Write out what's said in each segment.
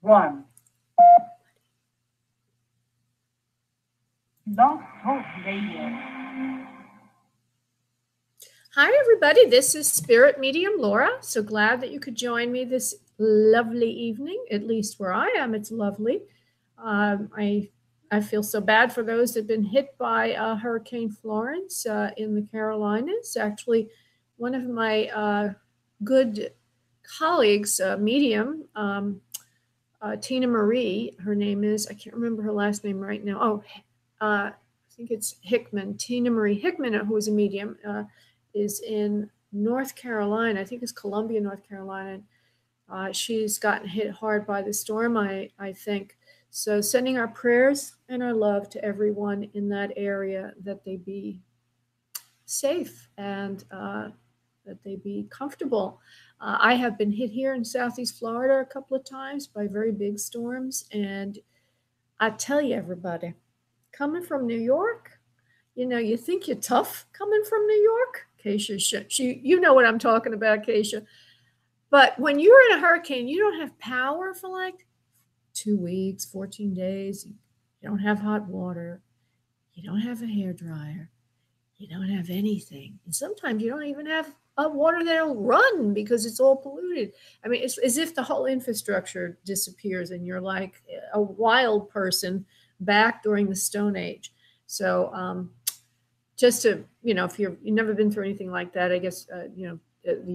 1. Love Hope Radio. Hi, everybody. This is Spirit Medium Laura. So glad that you could join me this lovely evening. At least where I am, it's lovely. I feel so bad for those that have been hit by Hurricane Florence in the Carolinas. Actually, one of my good colleagues, medium, Tina Marie, her name is, I can't remember her last name right now. I think it's Hickman, Tina Marie Hickman, who is a medium, is in North Carolina. I think it's Columbia, North Carolina. She's gotten hit hard by the storm, I think. So sending our prayers and our love to everyone in that area, that they be safe and that they be comfortable. I have been hit here in Southeast Florida a couple of times by very big storms. And I tell you, everybody, coming from New York, you know, you think you're tough coming from New York. Keisha, you know what I'm talking about, Keisha. But when you're in a hurricane, you don't have power for like 2 weeks, 14 days. You don't have hot water. You don't have a hairdryer. You don't have anything. And sometimes you don't even have water that'll run because it's all polluted. I mean, it's as if the whole infrastructure disappears and you're like a wild person back during the Stone Age. So just to, you know, if you've never been through anything like that, I guess, you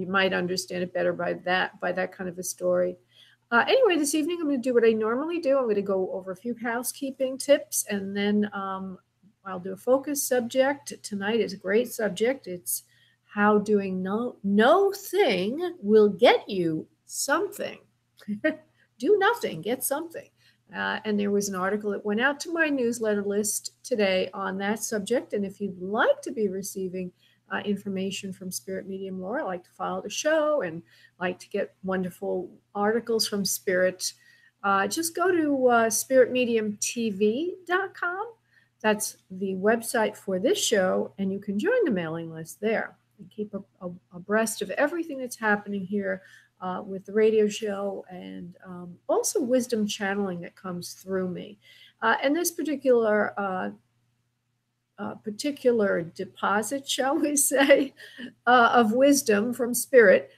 might understand it better by that kind of a story. Anyway, this evening I'm going to do what I normally do. I'm going to go over a few housekeeping tips, and then I'll do a focus subject. Tonight is a great subject. It's how doing no thing will get you something. Do nothing, get something. And there was an article that went out to my newsletter list today on that subject. And if you'd like to be receiving information from Spirit Medium Laura, like to follow the show and like to get wonderful articles from Spirit, just go to spiritmediumtv.com. That's the website for this show, and you can join the mailing list there and keep abreast of everything that's happening here with the radio show, and also wisdom channeling that comes through me. And this particular deposit, shall we say, of wisdom from Spirit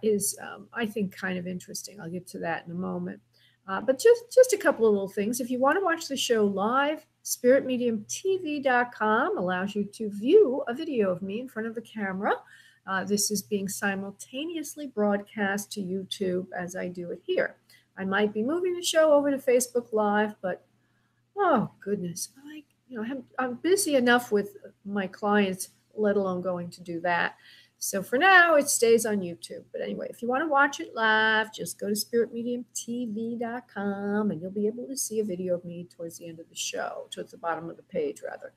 is, I think, kind of interesting. I'll get to that in a moment. But just a couple of little things. If you want to watch the show live, spiritmediumtv.com allows you to view a video of me in front of the camera. This is being simultaneously broadcast to YouTube as I do it here. I might be moving the show over to Facebook Live, but oh goodness, I'm busy enough with my clients, let alone going to do that. So for now, it stays on YouTube. But anyway, if you want to watch it live, just go to spiritmediumtv.com and you'll be able to see a video of me towards the end of the show, towards the bottom of the page, rather.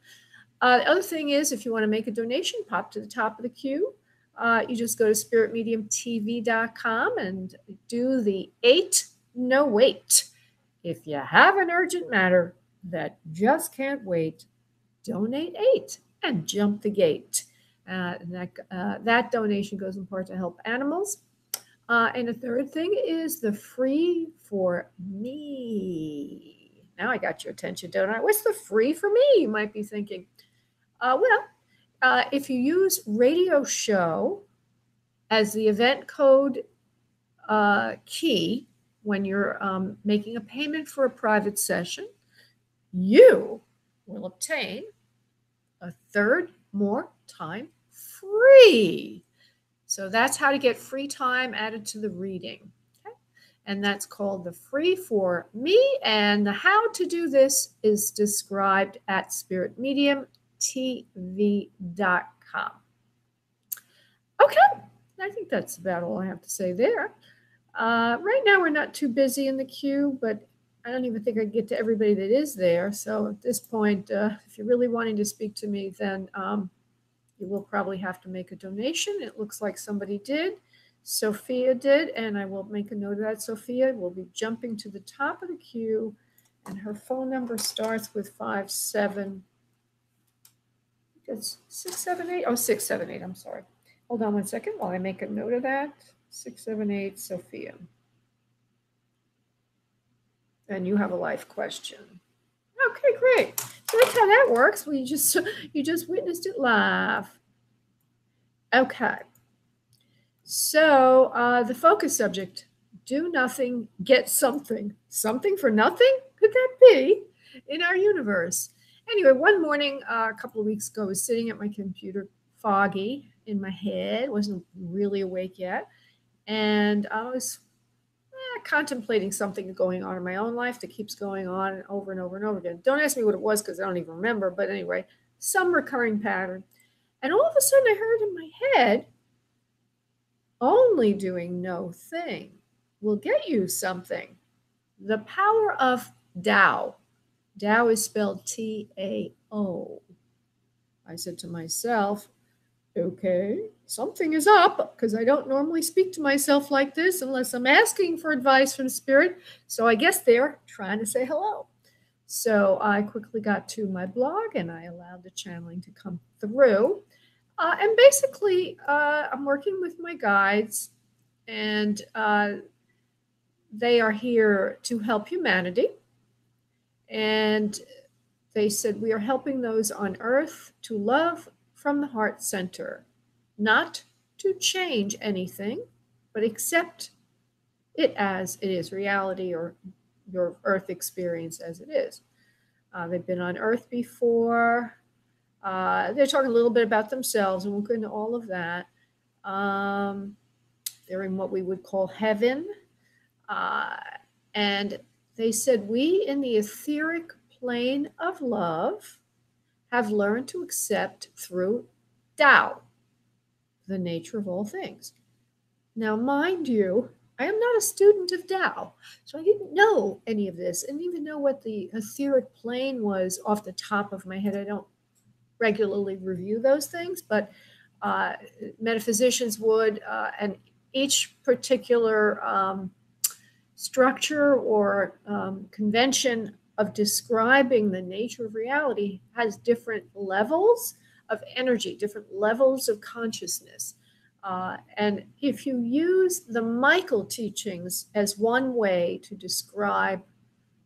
The other thing is, if you want to make a donation, pop to the top of the queue. You just go to spiritmediumtv.com and do the 8 no wait. If you have an urgent matter that just can't wait, donate 8 and jump the gate. That donation goes in part to help animals. And the third thing is the free for me. Now I got your attention, don't I? What's the free for me? You might be thinking. If you use radio show as the event code key when you're making a payment for a private session, you will obtain a third more time free. So that's how to get free time added to the reading. Okay? And that's called the free for me. And the how to do this is described at spiritmediumtv.com. Okay, I think that's about all I have to say there. Right now, we're not too busy in the queue, but I don't even think I get to everybody that is there. So at this point, if you're really wanting to speak to me, then you will probably have to make a donation. It looks like somebody did. Sophia did, and I will make a note of that. Sophia will be jumping to the top of the queue, and her phone number starts with 57. It's 678. Oh, 678. I'm sorry. Hold on 1 second while I make a note of that. 678 Sophia. and you have a life question. Okay, great. So that's how that works. You just witnessed it live. Okay. So the focus subject, do nothing, get something. Something for nothing? Could that be in our universe? Anyway, one morning a couple of weeks ago, I was sitting at my computer, foggy in my head, wasn't really awake yet. And I was contemplating something going on in my own life that keeps going on and over and over and over again. Don't ask me what it was because I don't even remember. But anyway, some recurring pattern. And all of a sudden I heard in my head, only doing no thing will get you something. The power of Tao. Tao is spelled T-A-O. I said to myself, okay, something is up, because I don't normally speak to myself like this unless I'm asking for advice from spirit. So I guess they're trying to say hello. So I quickly got to my blog and I allowed the channeling to come through. And basically, I'm working with my guides, and they are here to help humanity. And they said, we are helping those on earth to love from the heart center, not to change anything, but accept it as it is, reality or your earth experience as it is. They've been on earth before. They're talking a little bit about themselves, and we'll go into all of that. They're in what we would call heaven. And they said, we in the etheric plane of love have learned to accept through Tao the nature of all things. Now, mind you, I am not a student of Tao, so I didn't know any of this. I didn't even know what the etheric plane was off the top of my head. I don't regularly review those things, but metaphysicians would, and each particular structure or convention of describing the nature of reality has different levels of energy, different levels of consciousness. And if you use the Michael teachings as one way to describe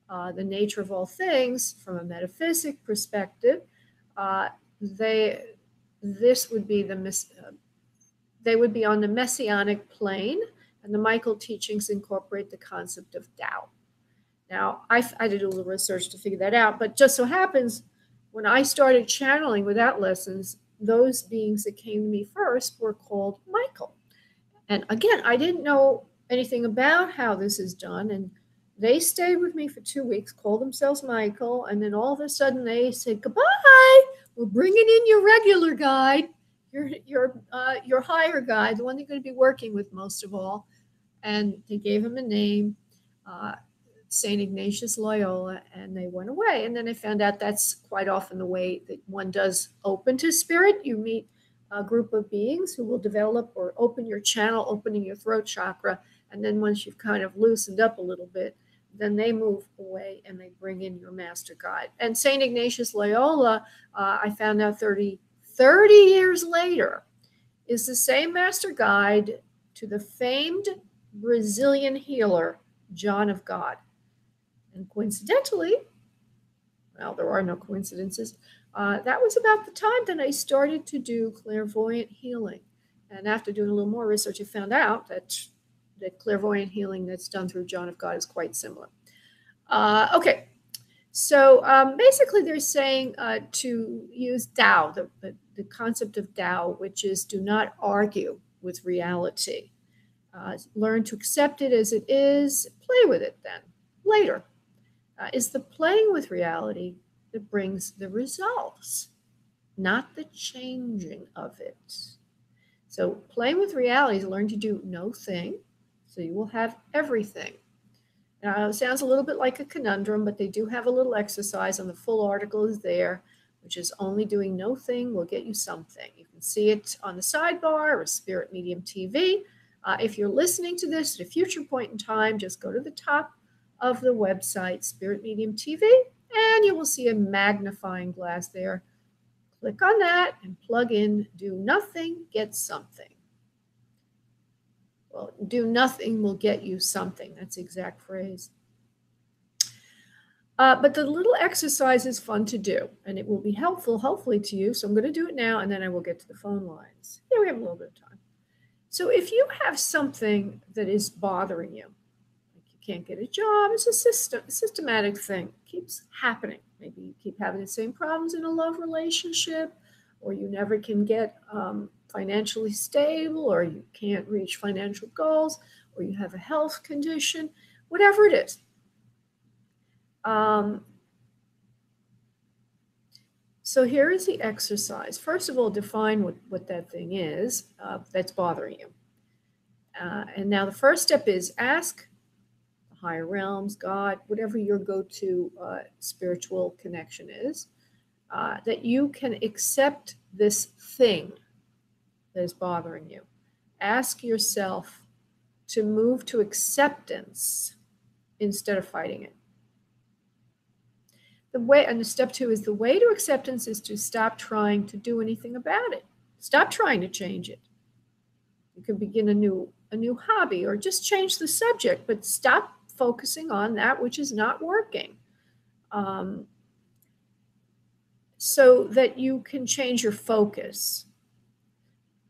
the nature of all things from a metaphysic perspective, they would be on the messianic plane, and the Michael teachings incorporate the concept of Tao. Now, I did a little research to figure that out, but just so happens, when I started channeling without lessons, those beings that came to me first were called Michael. And again, I didn't know anything about how this is done, and they stayed with me for 2 weeks, called themselves Michael, and then all of a sudden they said, goodbye, we're bringing in your regular guide, your higher guide, the one you're going to be working with most of all. And they gave him a name, St. Ignatius Loyola, and they went away. And then I found out that's quite often the way that one does open to spirit. You meet a group of beings who will develop or open your channel, opening your throat chakra. And then once you've kind of loosened up a little bit, then they move away and they bring in your master guide. And St. Ignatius Loyola, I found out 30 years later, is the same master guide to the famed Brazilian healer, John of God. And coincidentally, well, there are no coincidences, that was about the time that I started to do clairvoyant healing. And after doing a little more research, I found out that clairvoyant healing that's done through John of God is quite similar. Okay, so basically they're saying to use Tao, the concept of Tao, which is do not argue with reality. Learn to accept it as it is, play with it then, later. Is the playing with reality that brings the results, not the changing of it. So playing with reality is learn to do no thing, so you will have everything. Now, it sounds a little bit like a conundrum, but they do have a little exercise, and the full article is there, which is only doing no thing will get you something. You can see it on the sidebar or Spirit Medium TV. If you're listening to this at a future point in time, just go to the top of the website, Spirit Medium TV, and you will see a magnifying glass there. Click on that and plug in do nothing, get something. Well, do nothing will get you something. That's the exact phrase. But the little exercise is fun to do, and it will be helpful, hopefully, to you. So I'm going to do it now, and then I will get to the phone lines. Yeah, we have a little bit of time. So if you have something that is bothering you, like you can't get a job, it's a systematic thing. It keeps happening. Maybe you keep having the same problems in a love relationship, or you never can get financially stable, or you can't reach financial goals, or you have a health condition, whatever it is. So here is the exercise. First of all, define what that thing is that's bothering you. And now the first step is ask the higher realms, God, whatever your go-to spiritual connection is, that you can accept this thing that is bothering you. Ask yourself to move to acceptance instead of fighting it. And step 2 is the way to acceptance is to stop trying to do anything about it. Stop trying to change it. You can begin a new hobby or just change the subject, but stop focusing on that which is not working, so that you can change your focus.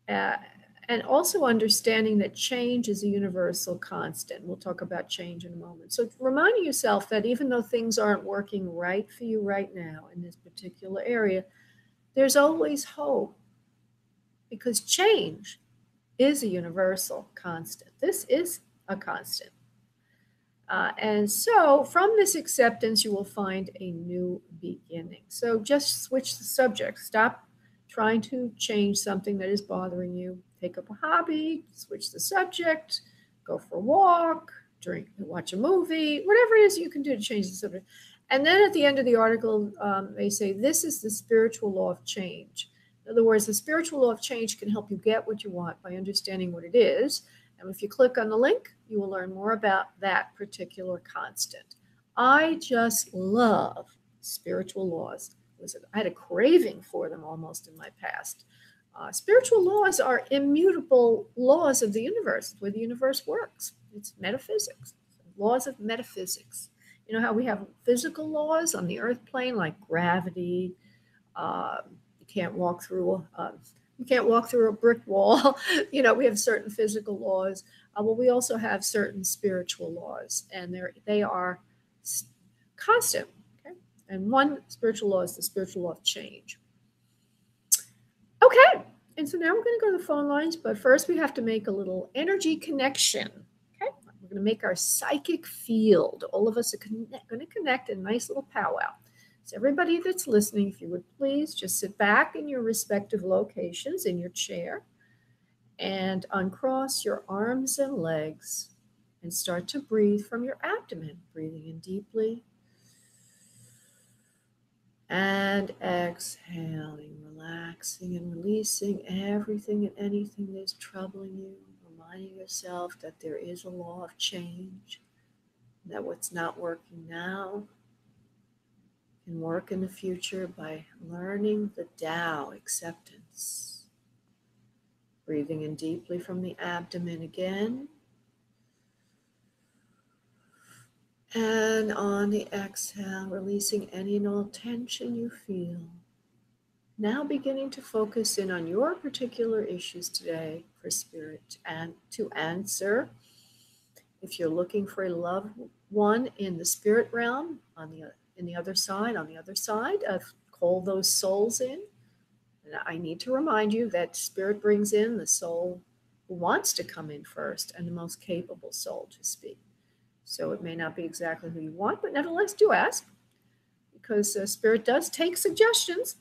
And also understanding that change is a universal constant. We'll talk about change in a moment. So reminding yourself that even though things aren't working right for you right now in this particular area, there's always hope, because change is a universal constant. This is a constant. And so from this acceptance, you will find a new beginning. So just switch the subject. Stop trying to change something that is bothering you. Take up a hobby, switch the subject, go for a walk, watch a movie, whatever it is you can do to change the subject. And then at the end of the article, they say, this is the spiritual law of change. In other words, the spiritual law of change can help you get what you want by understanding what it is. And if you click on the link, you will learn more about that particular constant. I just love spiritual laws. I had a craving for them almost in my past. Spiritual laws are immutable laws of the universe, where the universe works. It's metaphysics, laws of metaphysics. You know how we have physical laws on the earth plane, like gravity. You can't walk through a brick wall. You know, we have certain physical laws. Well, we also have certain spiritual laws, and they are constant. Okay? And one spiritual law is the spiritual law of change. Okay, and so now we're going to go to the phone lines, but first we have to make a little energy connection. Okay, we're going to make our psychic field. All of us are going to connect in a nice little powwow. So everybody that's listening, if you would please just sit back in your respective locations in your chair and uncross your arms and legs and start to breathe from your abdomen, breathing in deeply and exhaling, relaxing and releasing everything and anything that's troubling you, reminding yourself that there is a law of change, that what's not working now can work in the future by learning the Tao acceptance. Breathing in deeply from the abdomen again. And on the exhale, releasing any and all tension you feel. Now beginning to focus in on your particular issues today for spirit and to answer. If you're looking for a loved one in the spirit realm, on the other side, call those souls in. And I need to remind you that spirit brings in the soul who wants to come in first and the most capable soul to speak. So it may not be exactly who you want, but nevertheless do ask, because spirit does take suggestions.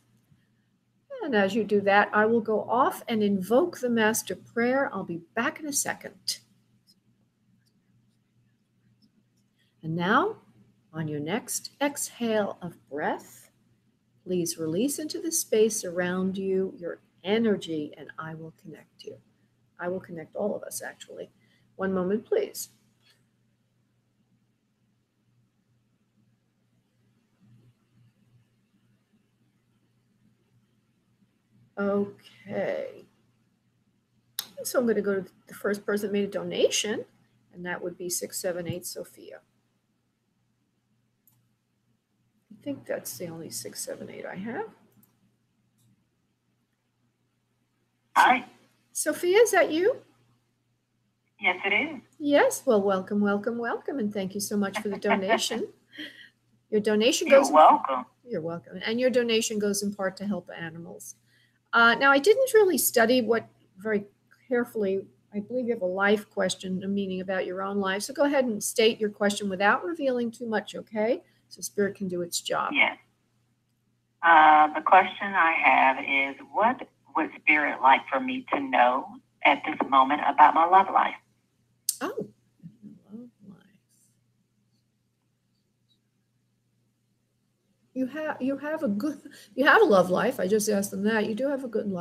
And as you do that, I will go off and invoke the master prayer. I'll be back in a second. And now, on your next exhale of breath, please release into the space around you your energy, and I will connect you. I will connect all of us, actually. One moment, please. Okay. So I'm going to go to the first person that made a donation, and that would be 678 Sophia. think that's the only 6, 7, 8 I have. Hi. Sophia, is that you? Yes, it is. Yes. Well, welcome, welcome, welcome. And thank you so much for the donation. Your donation You're goes. welcome. You're welcome. And your donation goes in part to help animals. Now, I didn't really study what very carefully. I believe you have a life question, a meaning about your own life. So go ahead and state your question without revealing too much, okay? So Spirit can do its job. Yes. The question I have is, what would Spirit like for me to know at this moment about my love life? Oh, love life. You have a love life. I just asked them that. You do have a good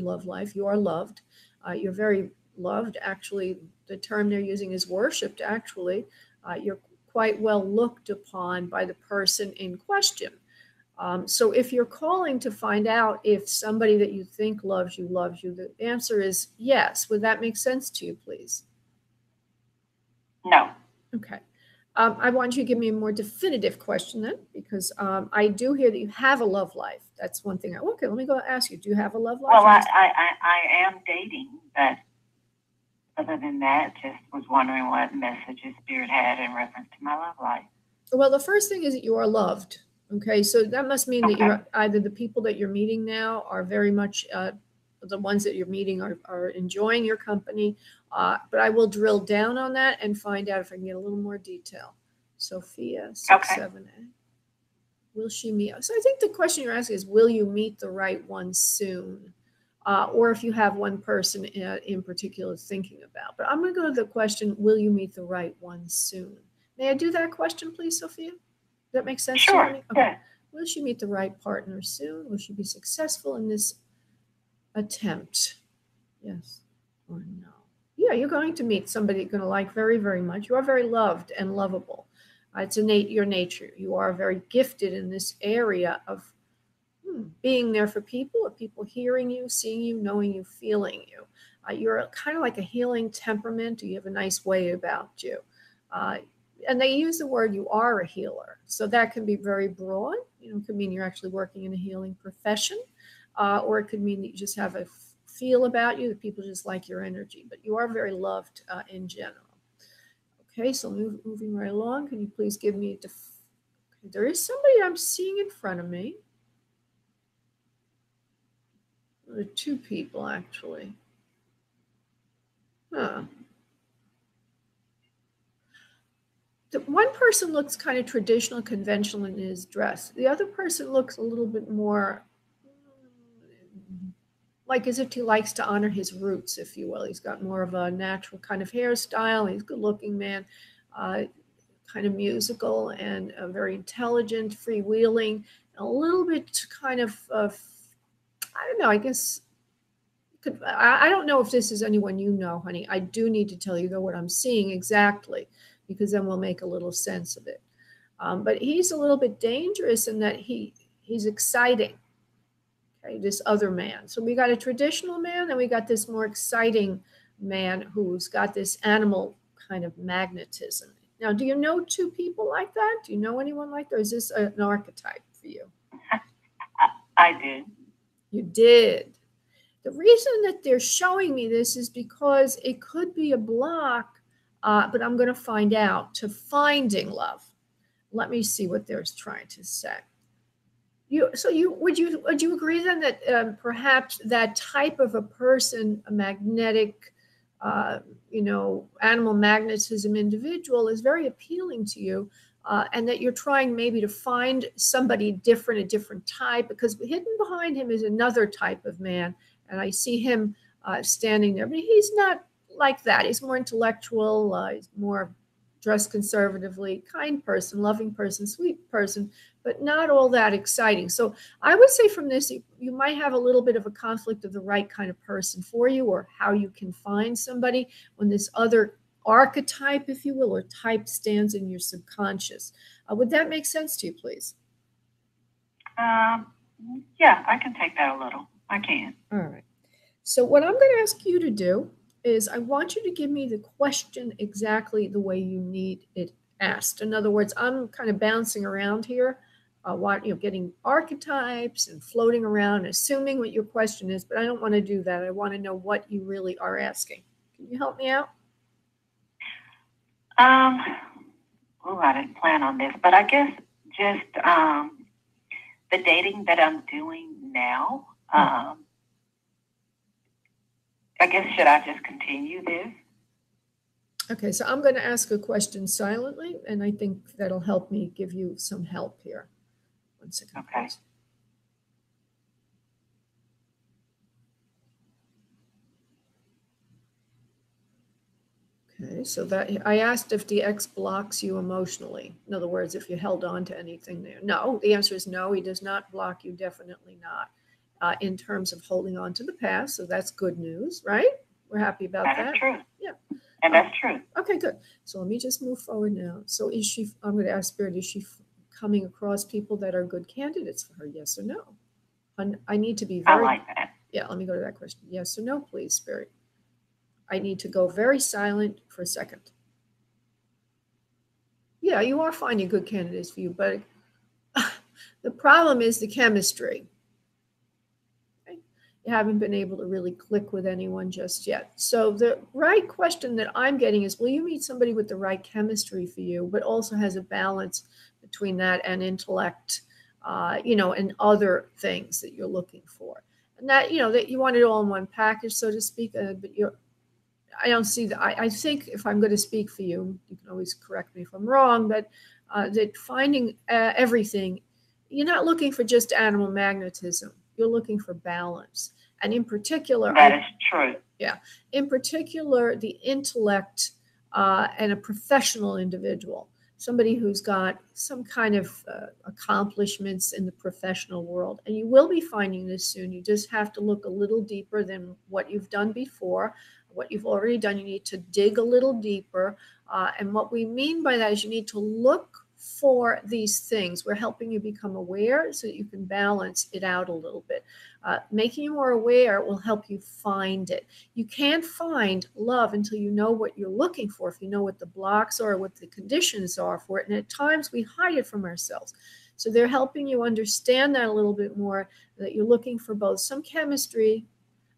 love life. You are loved. You're very loved. Actually, the term they're using is worshipped. Actually, you're quite well looked upon by the person in question. So if you're calling to find out if somebody that you think loves you, the answer is yes. Would that make sense to you, please? No. Okay. I want you to give me a more definitive question then, because I do hear that you have a love life. That's one thing. Okay, let me go ask you. Do you have a love life? Well, I am dating, but other than that, just was wondering what messages Spirit had in reference to my love life. Well, the first thing is that you are loved. Okay, so that must mean that you're either the people that you're meeting now are very much the ones that you're meeting are enjoying your company. But I will drill down on that and find out if I can get a little more detail. Sophia, 6, 7, 8. Will she meet? So I think the question you're asking is, will you meet the right one soon? Or if you have one person in particular thinking about. But I'm going to go to the question, will you meet the right one soon? May I do that question, please, Sophia? Does that make sense? Sure. To you? Okay. Yeah. Will she meet the right partner soon? Will she be successful in this attempt? Yes or no? Yeah, you're going to meet somebody you're going to like very, very much. You are very loved and lovable. It's innate your nature. You are very gifted in this area of being there for people, or people hearing you, seeing you, knowing you, feeling you. You're kind of like a healing temperament. You have a nice way about you. And they use the word you are a healer. So that can be very broad. It could mean you're actually working in a healing profession, or it could mean that you just have a feel about you that people just like your energy. But you are very loved in general. Okay, so moving right along, can you please give me there is somebody I'm seeing in front of me. There are 2 people, actually. Huh. The one person looks kind of traditional, conventional in his dress. The other person looks a little bit more like as if he likes to honor his roots, if you will. He's got more of a natural kind of hairstyle. He's a good-looking man, kind of musical and very intelligent, freewheeling, a little bit kind of, I don't know, I guess, I don't know if this is anyone you know, honey. I do need to tell you, though, what I'm seeing exactly, because then we'll make a little sense of it. But he's a little bit dangerous in that he's exciting. Okay, this other man. So we got a traditional man, and we got this more exciting man who's got this animal kind of magnetism. Now, do you know 2 people like that? Do you know anyone like that? Or is this an archetype for you? I did. You did. The reason that they're showing me this is because it could be a block, but I'm going to find out, to finding love. Let me see what they're trying to say. Would you agree then that perhaps that type of a person, a magnetic, animal magnetism individual, is very appealing to you, and that you're trying maybe to find somebody different, a different type, because hidden behind him is another type of man, and I see him standing there, but he's not like that. He's more intellectual. He's more dressed conservatively, kind person, loving person, sweet person, but not all that exciting. So I would say from this, you might have a little bit of a conflict of the right kind of person for you, or how you can find somebody when this other archetype, if you will, or type stands in your subconscious. Would that make sense to you, please? Yeah, I can take that a little. I can. All right. So what I'm going to ask you to do is I want you to give me the question exactly the way you need it asked. In other words, I'm kind of bouncing around here. getting archetypes and floating around, assuming what your question is, but I don't want to do that. I want to know what you really are asking. Can you help me out? I didn't plan on this, but I guess just the dating that I'm doing now. I guess, should I just continue this? Okay, so I'm going to ask a question silently, and I think that'll help me give you some help here. 1 second. Okay. Please. Okay, so that I asked if the ex blocks you emotionally. In other words, if you held on to anything there. No, the answer is no, he does not block you, definitely not. In terms of holding on to the past, so that's good news, right? We're happy about that. That is true. Yeah. And that's true. Okay, good. So let me just move forward now. So is she, I'm going to ask Spirit, is she coming across people that are good candidates for her? Yes or no? I need to be very. I like that. Yeah, let me go to that question. Yes or no, please, Spirit. I need to go very silent for a second. Yeah, you are finding good candidates for you, but the problem is the chemistry. Okay? You haven't been able to really click with anyone just yet. So the right question that I'm getting is, will you meet somebody with the right chemistry for you, but also has a balance between that and intellect, and other things that you're looking for? And that, that you want it all in one package, so to speak, but I don't see that. I think if I'm going to speak for you, you can always correct me if I'm wrong, but that finding everything, you're not looking for just animal magnetism. You're looking for balance. And in particular, that is true. Yeah. In particular, the intellect and a professional individual, somebody who's got some kind of accomplishments in the professional world. And you will be finding this soon. You just have to look a little deeper than what you've done before. What you've already done, you need to dig a little deeper. And what we mean by that is you need to look for these things. We're helping you become aware so that you can balance it out a little bit. Making you more aware will help you find it. You can't find love until you know what you're looking for, if you know what the blocks are, what the conditions are for it. And at times we hide it from ourselves. So they're helping you understand that a little bit more, that you're looking for both some chemistry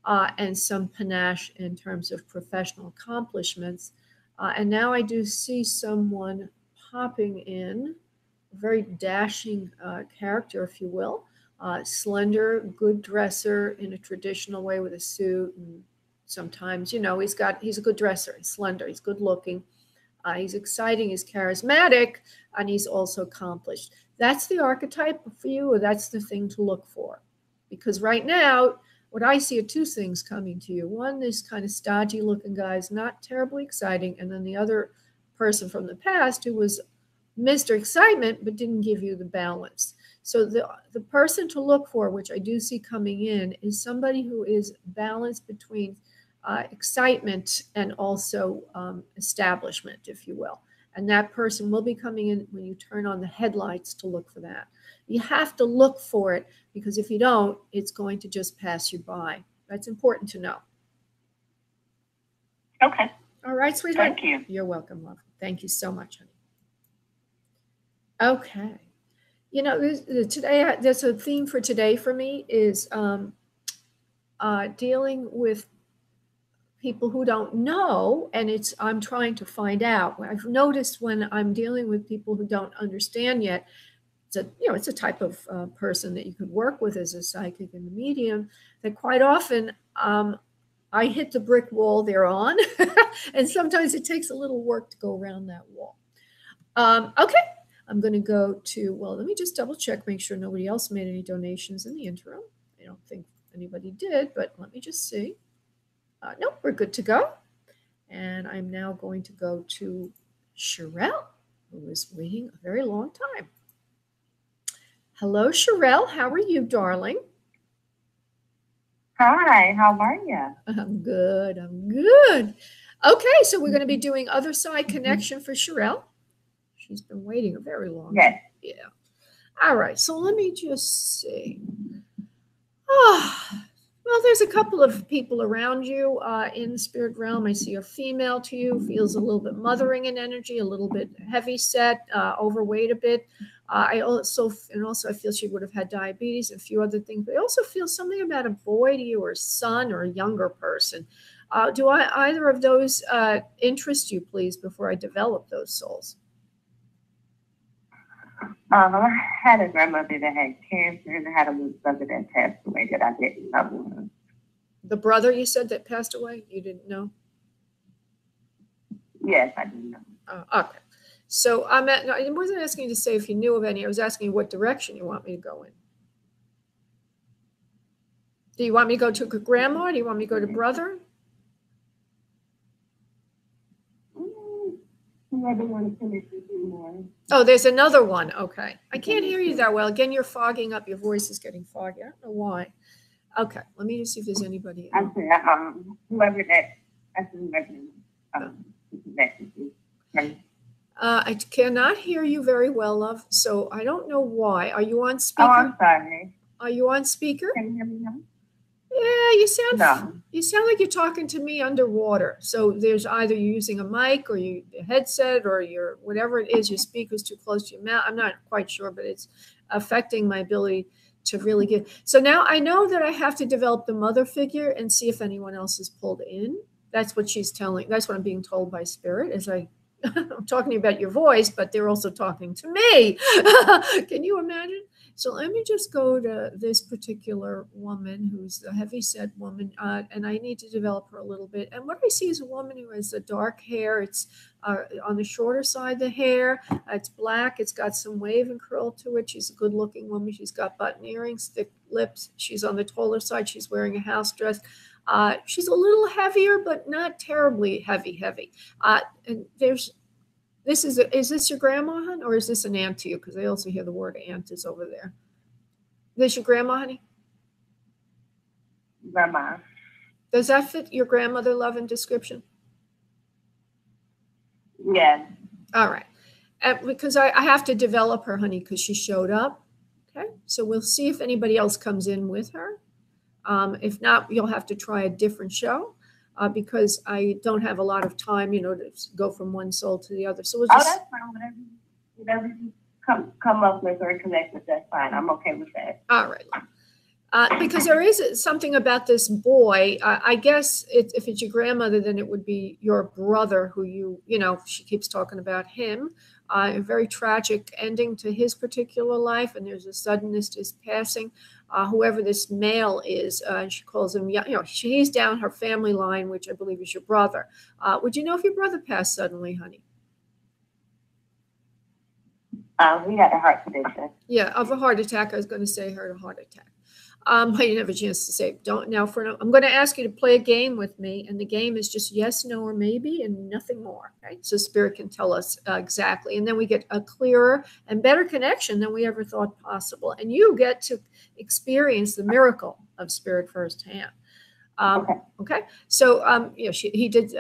and some panache in terms of professional accomplishments. And now I do see someone popping in, a very dashing character, if you will, slender, good dresser in a traditional way with a suit. And sometimes, he's a good dresser, he's slender, he's good looking, he's exciting, he's charismatic, and he's also accomplished. That's the archetype for you, or that's the thing to look for. Because right now, what I see are two things coming to you. One, this kind of stodgy looking guy is not terribly exciting. And then the other person from the past who was Mr. Excitement, but didn't give you the balance. So the person to look for, which I do see coming in, is somebody who is balanced between excitement and also establishment, if you will. And that person will be coming in when you turn on the headlights to look for that. You have to look for it, because if you don't, it's going to just pass you by. That's important to know. Okay. All right, sweetheart. Thank you. You're welcome, love. Thank you so much, honey. Okay. Today, there's a theme for today for me is dealing with people who don't know, and I'm trying to find out. I've noticed when I'm dealing with people who don't understand yet, it's a type of person that you could work with as a psychic and a medium, that quite often I hit the brick wall they're on, and sometimes it takes a little work to go around that wall. Okay, I'm going to go to, let me just double check, make sure nobody else made any donations in the interim. I don't think anybody did, but let me just see. Nope, we're good to go. And I'm now going to go to Sherelle, who is waiting a very long time. Hello, Sherelle. How are you, darling? Hi, how are you? I'm good. Okay, so we're going to be doing other side connection for Sherelle. She's been waiting a very long time. Yes. Yeah. All right, so let me just see. Well, there's a couple of people around you in the spirit realm. I see a female to you, feels a little bit mothering in energy, a little bit heavy set, overweight a bit. I also I feel she would have had diabetes and a few other things. But I also feel something about a boy to you, or a son, or a younger person. Do either of those interest you, please, before I develop those souls? I had a grandmother that had cancer, and I had a little brother that passed away that I didn't know. The brother you said that passed away, you didn't know? Yes, I didn't know. Okay. So I wasn't asking you to say if you knew of any. I was asking you what direction you want me to go in. Do you want me to go to grandma? Do you want me to go to brother? Oh, there's another one. Okay. I can't hear you that well. Again, you're fogging up. Your voice is getting foggy. I don't know why. Okay. Let me just see if there's anybody else. Whoever I cannot hear you very well, love. So I don't know why. Are you on speaker? Oh, I'm sorry. Are you on speaker? Can you hear me now? Yeah, you sound like you're talking to me underwater. So there's either you're using a mic, or a headset, or your whatever it is, your speaker's too close to your mouth. I'm not quite sure, but it's affecting my ability to really get. So now I know that I have to develop the mother figure and see if anyone else is pulled in. That's what she's telling. That's what I'm being told by Spirit as I'm talking about your voice, but they're also talking to me. Can you imagine? So let me just go to this particular woman who's a heavy-set woman, and I need to develop her a little bit. And what I see is a woman who has the dark hair. It's on the shorter side, the hair. It's black. It's got some wave and curl to it. She's a good-looking woman. She's got button earrings, thick lips. She's on the taller side. She's wearing a house dress. She's a little heavier, but not terribly heavy. And is this your grandma, hon, or is this an aunt to you? Because I also hear the word aunt is over there. Is this your grandma, honey? Grandma. Does that fit your grandmother love and description? Yes. All right. Because I have to develop her, honey, because she showed up. Okay. So we'll see if anybody else comes in with her. If not, you'll have to try a different show. Because I don't have a lot of time, to go from one soul to the other. So we'll just. Oh, that's fine. Whatever you come up with or connect with, that's fine. I'm okay with that. All right. Because there is something about this boy. I guess if it's your grandmother, then it would be your brother who she keeps talking about him. A very tragic ending to his particular life, and there's a suddenness to his passing. Whoever this male is, she calls him, he's down her family line, which I believe is your brother. Would you know if your brother passed suddenly, honey? He had a heart condition. Yeah, of a heart attack. I was going to say heard a heart attack. I didn't have a chance to say. I'm going to ask you to play a game with me, and the game is just yes, no, or maybe, and nothing more. Okay? So Spirit can tell us exactly, and then we get a clearer and better connection than we ever thought possible, and you get to experience the miracle of Spirit firsthand. Okay. So he did.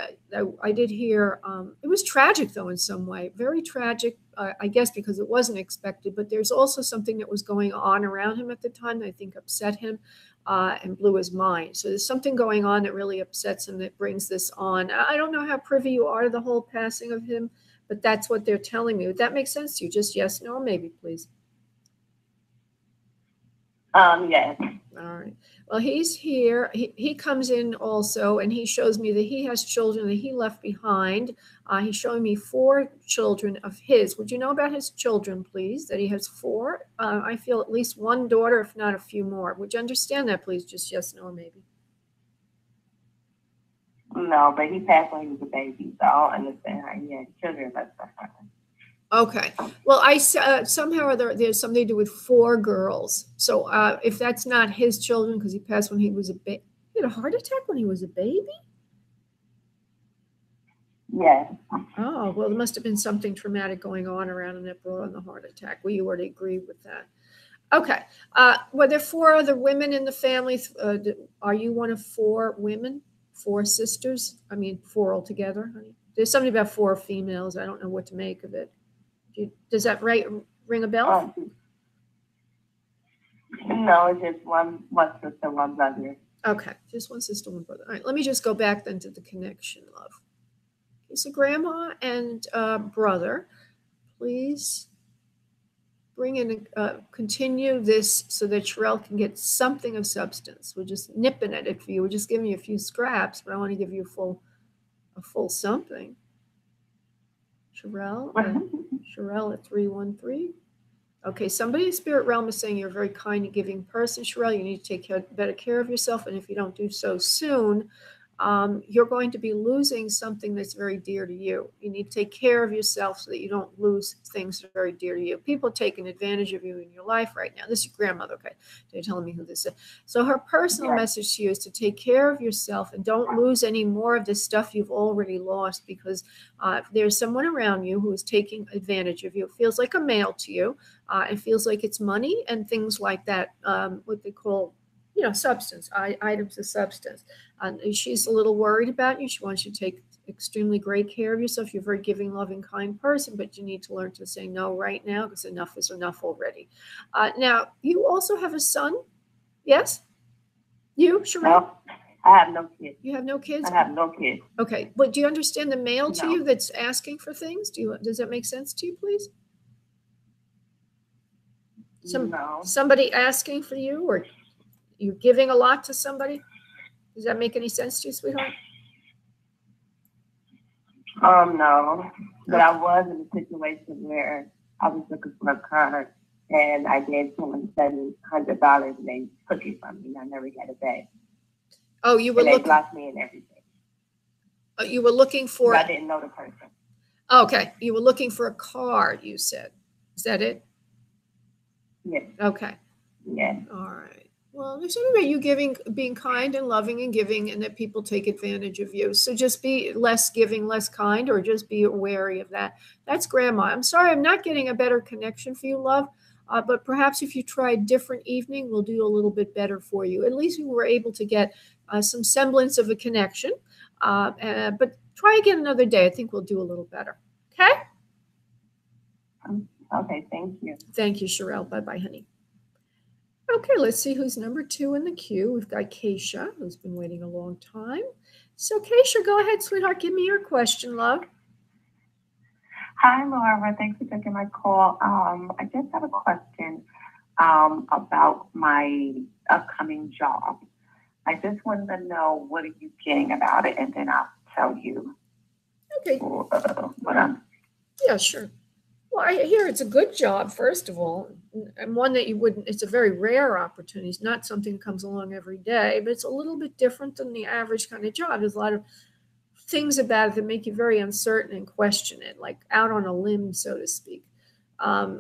I did hear. It was tragic, though, in some way. Very tragic, I guess, because it wasn't expected. But there's also something that was going on around him at the time that I think upset him and blew his mind. So there's something going on that really upsets him that brings this on. I don't know how privy you are to the whole passing of him, but that's what they're telling me. Would that make sense to you? Just yes, no, or maybe, please. Yes. All right. Well, he's here. He comes in also, and he shows me that he has children that he left behind. He's showing me 4 children of his. Would you know about his children, please? That he has 4. I feel at least 1 daughter, if not a few more. Would you understand that, please? Just yes, no, or maybe. No, but he passed when he was a baby, so I don't understand how he had children left behind. Okay. Well, I somehow or other there's something to do with 4 girls. So if that's not his children, because he passed when he was a baby, he had a heart attack when he was a baby. Yes. Oh well, there must have been something traumatic going on around him that brought on the heart attack. Well, you already agreed with that. Okay. Were there 4 other women in the family? Are you one of 4 women? 4 sisters? I mean, 4 altogether, honey. There's something about 4 females. I don't know what to make of it. Does that ring a bell? No, it's just one sister, 1 brother. Okay, just 1 sister, 1 brother. All right, let me just go back then to the connection, love. Okay, so grandma and brother, please bring in, continue this so that Sherelle can get something of substance. We're just nipping at it for you. We're just giving you a few scraps, but I want to give you a full something. Sherelle at 313. Okay, somebody in spirit realm is saying you're a very kind and giving person, Sherelle. You need to take better care of yourself, and if you don't do so soon, you're going to be losing something that's very dear to you. You need to take care of yourself so that you don't lose things that are very dear to you. People are taking advantage of you in your life right now. This is your grandmother, okay? They're telling me who this is. So her personal message to you is to take care of yourself and don't lose any more of the stuff you've already lost, because there's someone around you who is taking advantage of you. It feels like a male to you. It feels like it's money and things like that, what they call, substance, items of substance. She's a little worried about you. She wants you to take extremely great care of yourself. You're a very giving, loving, kind person, but you need to learn to say no right now, because enough is enough already. Now, you also have a son, yes? You, Sherelle? No, I have no kids. You have no kids? I have no kids. Okay, but do you understand the male to you that's asking for things? Does that make sense to you, please? No. Somebody asking for you, or you're giving a lot to somebody? Does that make any sense to you, sweetheart? No. But I was in a situation where I was looking for a car, and I gave someone $700, and they took it from me, and I never got it back. Oh, you were looking. They looking. blocked me and everything. You were looking for. But I didn't know the person. Okay, you were looking for a car. You said, is that it? Yes. Okay. Yes. All right. Well, there's something about you being kind and loving and giving, and that people take advantage of you. So just be less giving, less kind, or just be wary of that. That's Grandma. I'm sorry, I'm not getting a better connection for you, love. But perhaps if you try a different evening, we'll do a little bit better for you. At least we were able to get some semblance of a connection. But try again another day. I think we'll do a little better. Okay? Okay, thank you. Thank you, Sherelle. Bye-bye, honey. Okay, let's see who's number 2 in the queue. We've got Keisha, who's been waiting a long time. So, Keisha, go ahead, sweetheart. Give me your question, love. Hi, Laura. Thanks for taking my call. I just have a question about my upcoming job. I just wanted to know, what are you getting about it, and then I'll tell you. Okay. Yeah, sure. Well, I hear it's a good job, first of all, and one that you wouldn't, it's a very rare opportunity. It's not something that comes along every day, but it's a little bit different than the average kind of job. There's a lot of things about it that make you very uncertain and question it, like out on a limb, so to speak.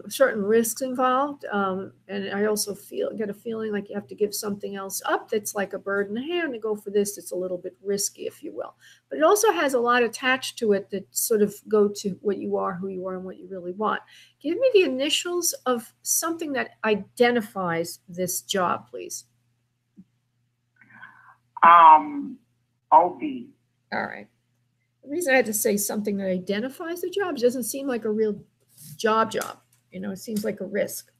Certain risks involved, and I also get a feeling like you have to give something else up that's like a bird in the hand to go for this. It's a little bit risky, if you will, but it also has a lot attached to it that sort of go to what you are, who you are, and what you really want. Give me the initials of something that identifies this job, please. OB. All right. The reason I had to say something that identifies the job, it doesn't seem like a real job. It seems like a risk.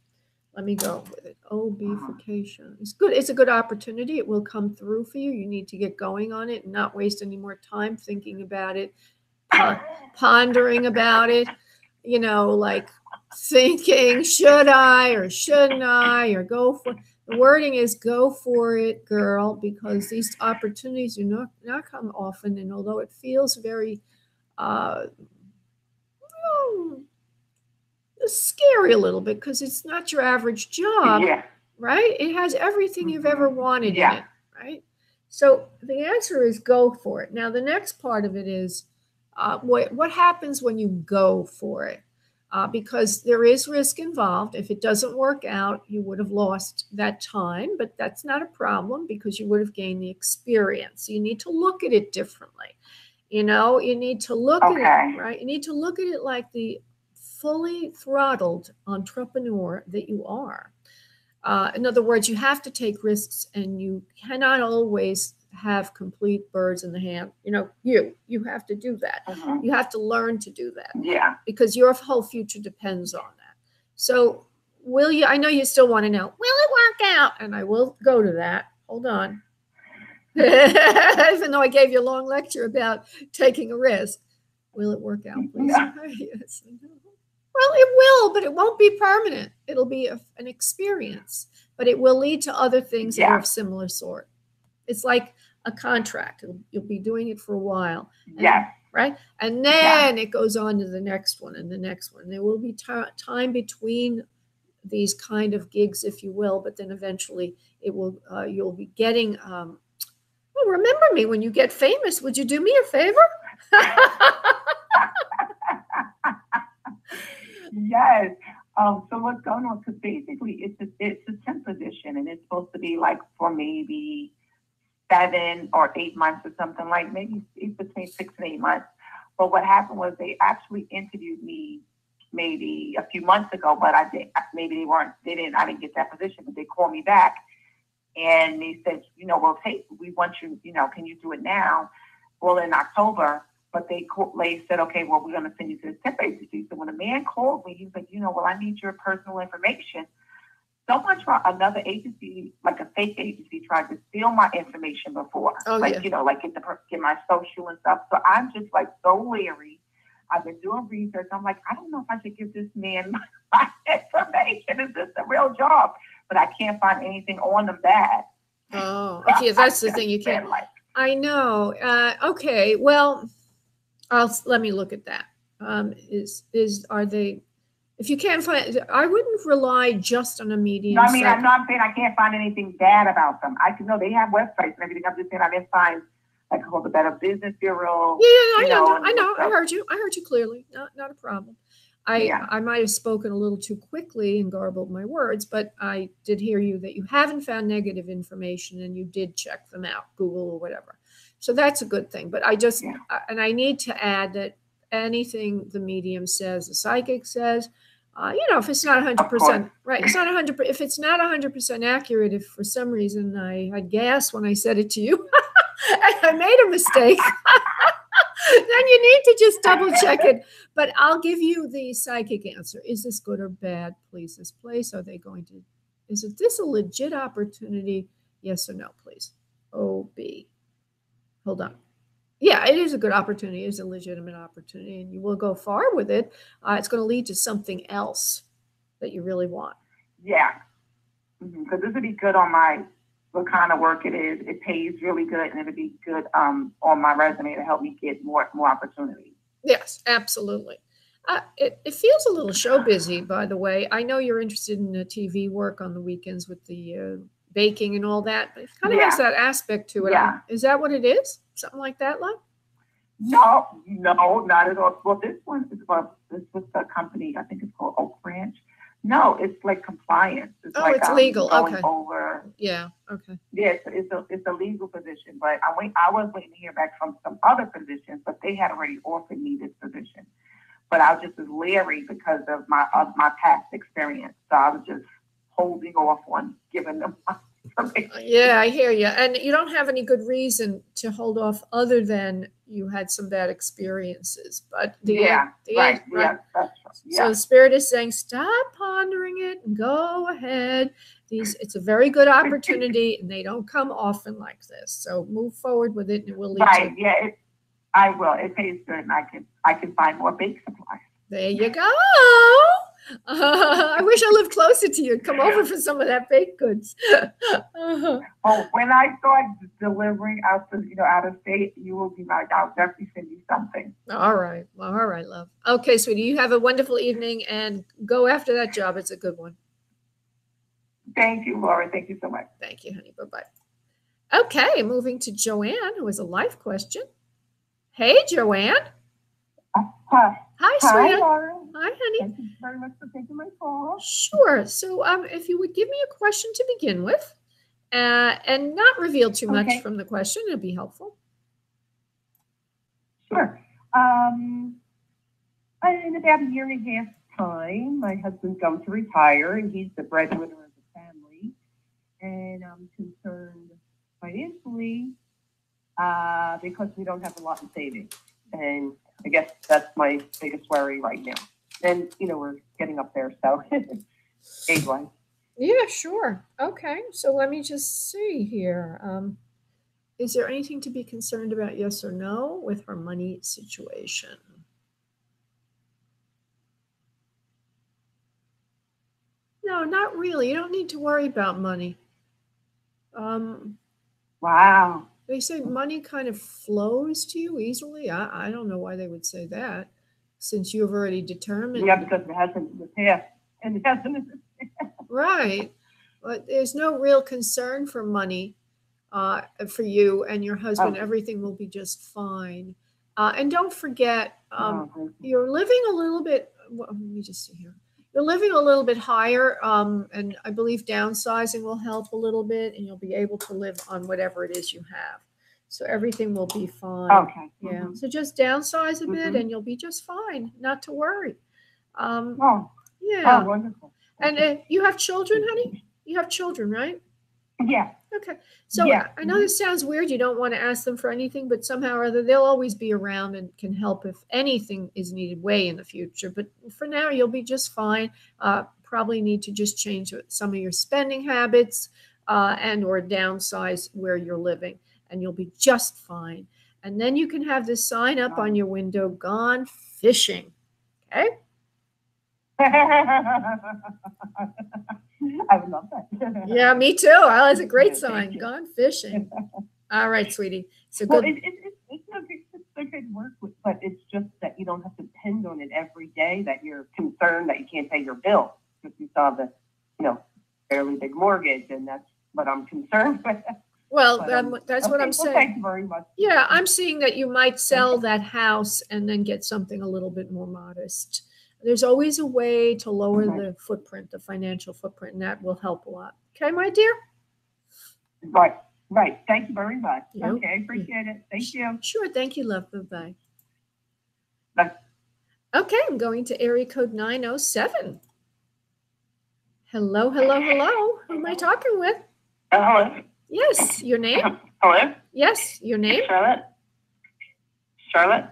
Let me go with it. Obification. It's good. It's a good opportunity. It will come through for you. You need to get going on it and not waste any more time thinking about it, pondering about it, like thinking, should I or shouldn't I, or go for it. The wording is go for it, girl, because these opportunities do not come often. And although it feels very scary a little bit, because it's not your average job, right? It has everything you've ever wanted in it, right? So the answer is go for it. Now, the next part of it is what happens when you go for it? Because there is risk involved. If it doesn't work out, you would have lost that time, but that's not a problem because you would have gained the experience. You need to look at it differently. You need to look at it, right? You need to look at it like the fully throttled entrepreneur that you are. In other words, you have to take risks, and you cannot always have complete birds in the hand. You have to do that. You have to learn to do that. Yeah. Because your whole future depends on that. So I know you still want to know, will it work out? And I will go to that. Hold on. Even though I gave you a long lecture about taking a risk. Will it work out, please? Yes. Well, it will, but it won't be permanent. It'll be an experience, but it will lead to other things that are of similar sort. It's like a contract. You'll be doing it for a while. Yes. Right? And then it goes on to the next one and the next one. There will be time between these kind of gigs, if you will, but then eventually it will. You'll be getting. Well, remember me when you get famous. Would you do me a favor? Yes. So what's going on? Because basically, it's a temp position, and it's supposed to be like for maybe 7 or 8 months or something, like maybe between 6 and 8 months. But what happened was they actually interviewed me maybe a few months ago, but I didn't get that position, but they called me back and they said, well, hey, we want you, can you do it now? Well, in October, but they said, okay, well, we're going to send you to the temp agency. So when a man called me, he was like, well, I need your personal information. So much for another agency, like a fake agency, tried to steal my information before. Like get my social and stuff. So I'm just like so leery. I've been doing research. I'm like, I don't know if I should give this man my information. Is this a real job? But I can't find anything on them bad. Oh, okay. That's the thing. You can't. I know. Okay. Well, let me look at that. Are they? If you can't find, I wouldn't rely just on a medium. No, I mean, I'm saying I can't find anything bad about them. I can know they have websites and everything. I'm just saying I didn't find like called the Better Business Bureau. Yeah, I know. I heard you clearly. Not a problem. I might have spoken a little too quickly and garbled my words, but I did hear you that you haven't found negative information and you did check them out, Google or whatever. So that's a good thing. But and I need to add that anything the medium says, the psychic says, if it's not 100%, right? It's not 100%. If it's not 100% accurate, if for some reason I had gas when I said it to you, and I made a mistake, then you need to just double check it. But I'll give you the psychic answer. Is this good or bad? Please, this place. Are they going to? Is this a legit opportunity? Yes or no, please. OB. Hold on. Yeah, it is a good opportunity. It's a legitimate opportunity, and you will go far with it. It's going to lead to something else that you really want. Yeah, because this would be good on what kind of work it is. It pays really good, and it'll be good on my resume to help me get more opportunities. Yes, absolutely. It feels a little show busy, by the way. I know you're interested in the TV work on the weekends with the baking and all that, but it kind of has that aspect to it. Yeah. Is that what it is? Something like that, love? No, not at all. Well, this was the company, I think it's called Oak Ranch. No, it's like compliance. It's legal. Okay. Over. Yeah. Okay. Yeah, it's a legal position, but I was waiting to hear back from some other positions, but they had already offered me this position. But I was just as leery because of my past experience, so I was just holding off on giving them my information. Yeah, I hear you. And you don't have any good reason to hold off other than you had some bad experiences. But right. Yeah, that's right. Yeah. So Spirit is saying, stop pondering it and go ahead. It's a very good opportunity, and they don't come often like this. So move forward with it, and it will lead to. Yeah, I will. It pays good, and I can find more bake supplies. There you go. I wish I lived closer to you. Come over for some of that baked goods. Oh, when I start delivering out of state, you will be like, I'll definitely send you something. All right, love. Okay, sweetie, you have a wonderful evening and go after that job. It's a good one. Thank you, Laura. Thank you so much. Thank you, honey. Bye-bye. Okay, moving to Joanne, who has a life question. Hey, Joanne. Hi. Hi, sweetie. Laura. Hi, honey. Thank you very much for taking my call. Sure. So if you would give me a question to begin with and not reveal too much from the question, it'd be helpful. Sure. In about a year and a half time, my husband's going to retire, and he's the breadwinner of the family. And I'm concerned financially because we don't have a lot in savings. And I guess that's my biggest worry right now. And, we're getting up there, so age-wise. Yeah, sure. Okay, so let me just see here. Is there anything to be concerned about, yes or no, with her money situation? No, not really. You don't need to worry about money. Wow. They say money kind of flows to you easily. I don't know why they would say that, since you've already determined. Yeah, because it hasn't in the past. And it hasn't in the past. Right. But there's no real concern for money for you and your husband. Oh. Everything will be just fine. And don't forget, Oh, you're living a little bit, well, let me just see here. You're living a little bit higher, and I believe downsizing will help a little bit, and you'll be able to live on whatever it is you have. So everything will be fine. okay. Yeah. Mhm. So just downsize a bit, Mhm. and you'll be just fine. Not to worry. Oh, Yeah. wonderful. And you have children, honey? You have children, right? Yeah. Okay. So Yeah. I know this sounds weird. You don't want to ask them for anything, but somehow or other, they'll always be around and can help if anything is needed way in the future. But for now, you'll be just fine. Probably need to just change some of your spending habits and or downsize where you're living, and you'll be just fine. And then you can have this sign up on your window, "Gone fishing." Okay? I would love that. Yeah, me too. Oh, that's a great sign. "Gone fishing." All right, sweetie. So Well, good. it's okay to work with, but it's just that you don't have to depend on it every day, that you're concerned that you can't pay your bill because you saw the, fairly big mortgage, and that's what I'm concerned with. Well, But, that's what I'm well, saying. thank you very much. Yeah, I'm seeing that you might sell that house and then get something a little bit more modest. There's always a way to lower the footprint, the financial footprint, and that will help a lot. Okay, my dear? Right. Thank you very much. Yeah. Okay, I appreciate it. Thank you. Sure. Thank you, love. Bye-bye. Bye. Okay, I'm going to area code 907. Hello. Who am I talking with? Hello. Yes, your name? Hello. Yes, your name? Charlotte.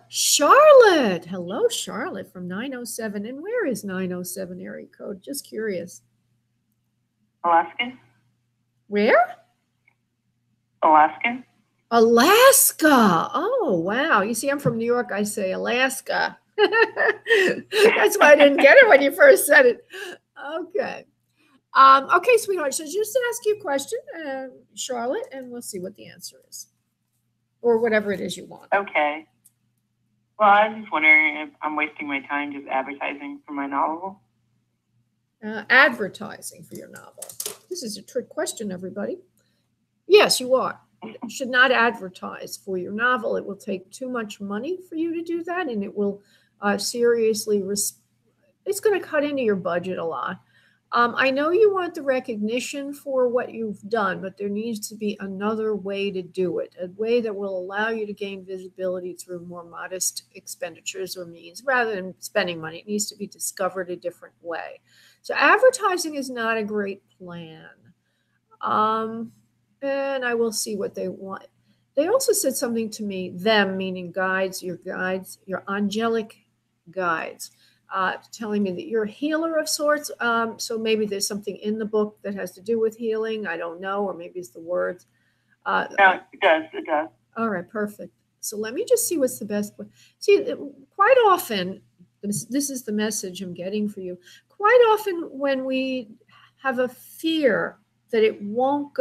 Charlotte. Hello, Charlotte from 907. And where is 907 area code? Just curious. Alaska. Where? Alaska. Alaska. Oh, wow. You see, I'm from New York. I say Alaska. That's why I didn't get it when you first said it. Okay. Okay, sweetheart. So just ask you a question, Charlotte, and we'll see what the answer is. Or whatever it is you want. Okay. Well, I was just wondering if I'm wasting my time just advertising for my novel. Advertising for your novel. This is a trick question, everybody. Yes, you are. You should not advertise for your novel. It will take too much money for you to do that, and it will seriously, it's going to cut into your budget a lot. I know you want the recognition for what you've done, but there needs to be another way to do it, a way that will allow you to gain visibility through more modest expenditures or means rather than spending money. It needs to be discovered a different way. So advertising is not a great plan. And I will see what they want. They also said something to me, them meaning guides, your angelic guides. Telling me that you're a healer of sorts. So maybe there's something in the book that has to do with healing. I don't know, or maybe it's the words. No, it does. All right, perfect. So let me just see what's the best way. See, quite often, this is the message I'm getting for you. Quite often when we have a fear that it won't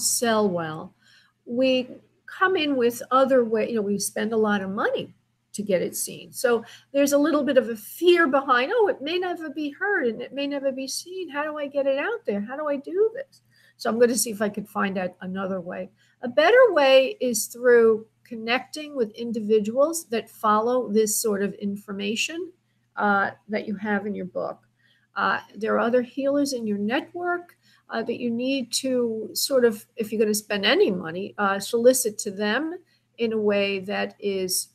sell well, we come in with other way, we spend a lot of money to get it seen. So there's a little bit of a fear behind, it may never be heard and it may never be seen. How do I get it out there? How do I do this? So I'm going to see if I can find out another way. A better way is through connecting with individuals that follow this sort of information that you have in your book. There are other healers in your network that you need to sort of, if you're going to spend any money, solicit to them in a way that is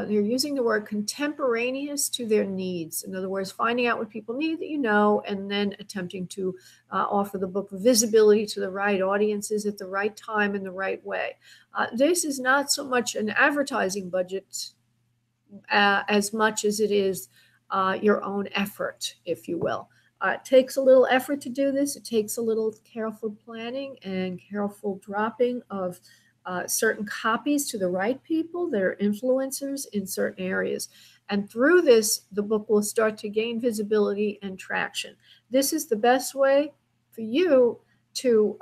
they're using the word contemporaneous to their needs. In other words, finding out what people need that and then attempting to offer the book visibility to the right audiences at the right time in the right way. This is not so much an advertising budget as much as it is your own effort, if you will. It takes a little effort to do this. It takes a little careful planning and careful dropping of certain copies to the right people that are influencers in certain areas. And through this, the book will start to gain visibility and traction. This is the best way for you to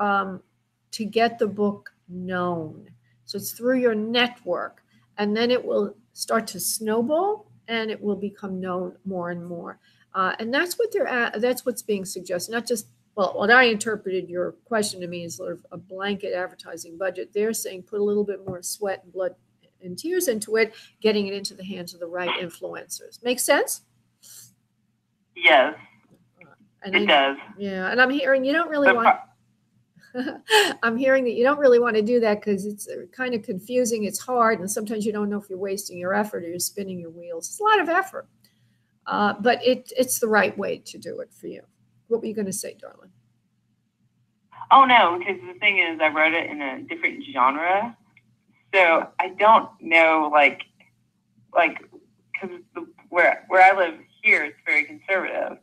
get the book known. So it's through your network, and then it will start to snowball, and it will become known more and more. And that's what that's what's being suggested. Not just, well, what I interpreted your question to me is sort of a blanket advertising budget. They're saying put a little bit more sweat and blood and tears into it, getting it into the hands of the right influencers. Make sense? Yes, it does. Yeah, and I'm hearing you don't really want. I'm hearing that you don't really want to do that because it's kind of confusing. It's hard, and sometimes you don't know if you're wasting your effort or you're spinning your wheels. It's a lot of effort, but it's the right way to do it for you. What were you going to say, darling? Oh, no, because the thing is, I wrote it in a different genre. So I don't know, because where I live here, it's very conservative.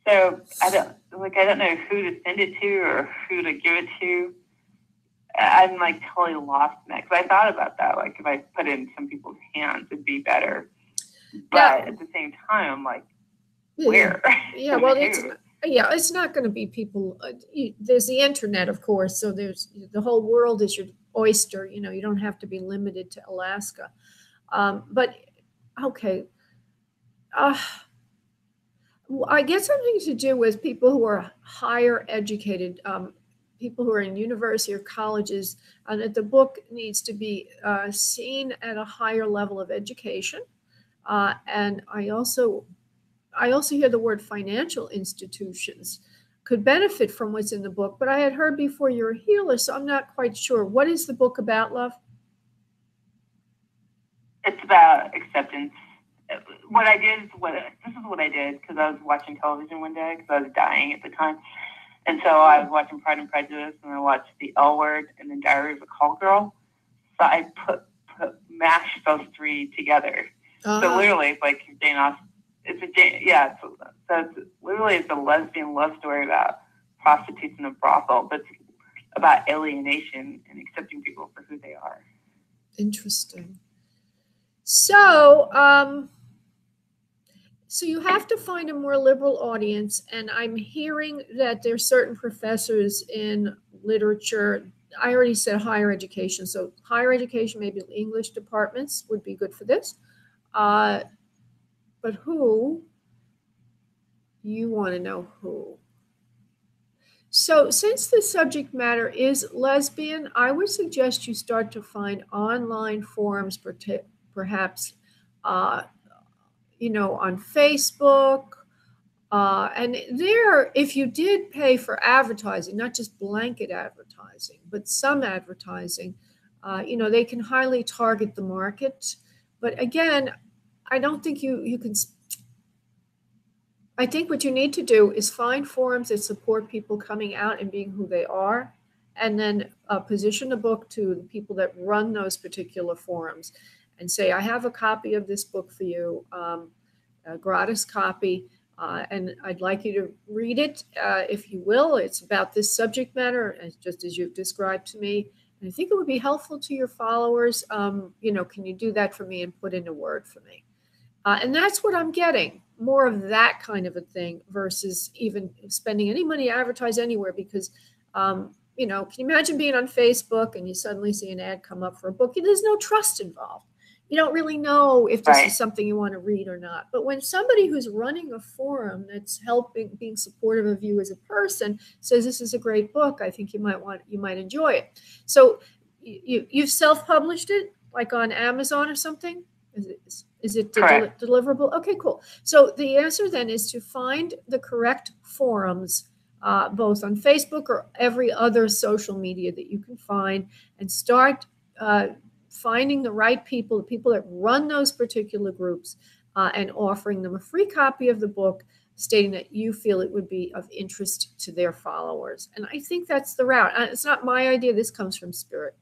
So I don't know who to send it to or who to give it to. I'm like totally lost in that, because I thought about that. Like if I put it in some people's hands, it'd be better. But at the same time, I'm like, where? Yeah, well, it's not going to be people. There's the internet, of course. So there's the whole world is your oyster. You don't have to be limited to Alaska. But okay. I guess something to do with people who are higher educated, people who are in university or colleges, and that the book needs to be seen at a higher level of education. And I also hear the word financial institutions could benefit from what's in the book, but I had heard before you're a healer, so I'm not quite sure. What is the book about, love? It's about acceptance. What I did is this is what I did, because I was watching television one day because I was dying at the time. And so I was watching Pride and Prejudice, and I watched The L Word and then Diary of a Call Girl. So I mashed those three together. So literally, it's like Jane Austen. So it's literally it's a lesbian love story about prostitutes in a brothel, but it's about alienation and accepting people for who they are. Interesting. So, so you have to find a more liberal audience, and I'm hearing that there's certain professors in literature. I already said higher education, so higher education, maybe English departments would be good for this. But who? You want to know who? So since the subject matter is lesbian, I would suggest you start to find online forums, perhaps, on Facebook. And there, if you did pay for advertising, not just blanket advertising, but some advertising, they can highly target the market. But again, I don't think you can. I think what you need to do is find forums that support people coming out and being who they are, and then position the book to the people that run those particular forums and say, I have a copy of this book for you, a gratis copy, and I'd like you to read it, if you will. It's about this subject matter, just as you've described to me. And I think it would be helpful to your followers. Can you do that for me and put in a word for me? And that's what I'm getting, more of that kind of a thing versus even spending any money to advertise anywhere, because, can you imagine being on Facebook and you suddenly see an ad come up for a book? There's no trust involved. You don't really know if this is something you want to read or not. But when somebody who's running a forum that's being supportive of you as a person says this is a great book, I think you might enjoy it. So you've self-published it, like on Amazon or something? Is it deliverable? Okay, cool. So the answer then is to find the correct forums, both on Facebook or every other social media that you can find, and start finding the right people, the people that run those particular groups, and offering them a free copy of the book, stating that you feel it would be of interest to their followers. And I think that's the route. It's not my idea. This comes from Spirit.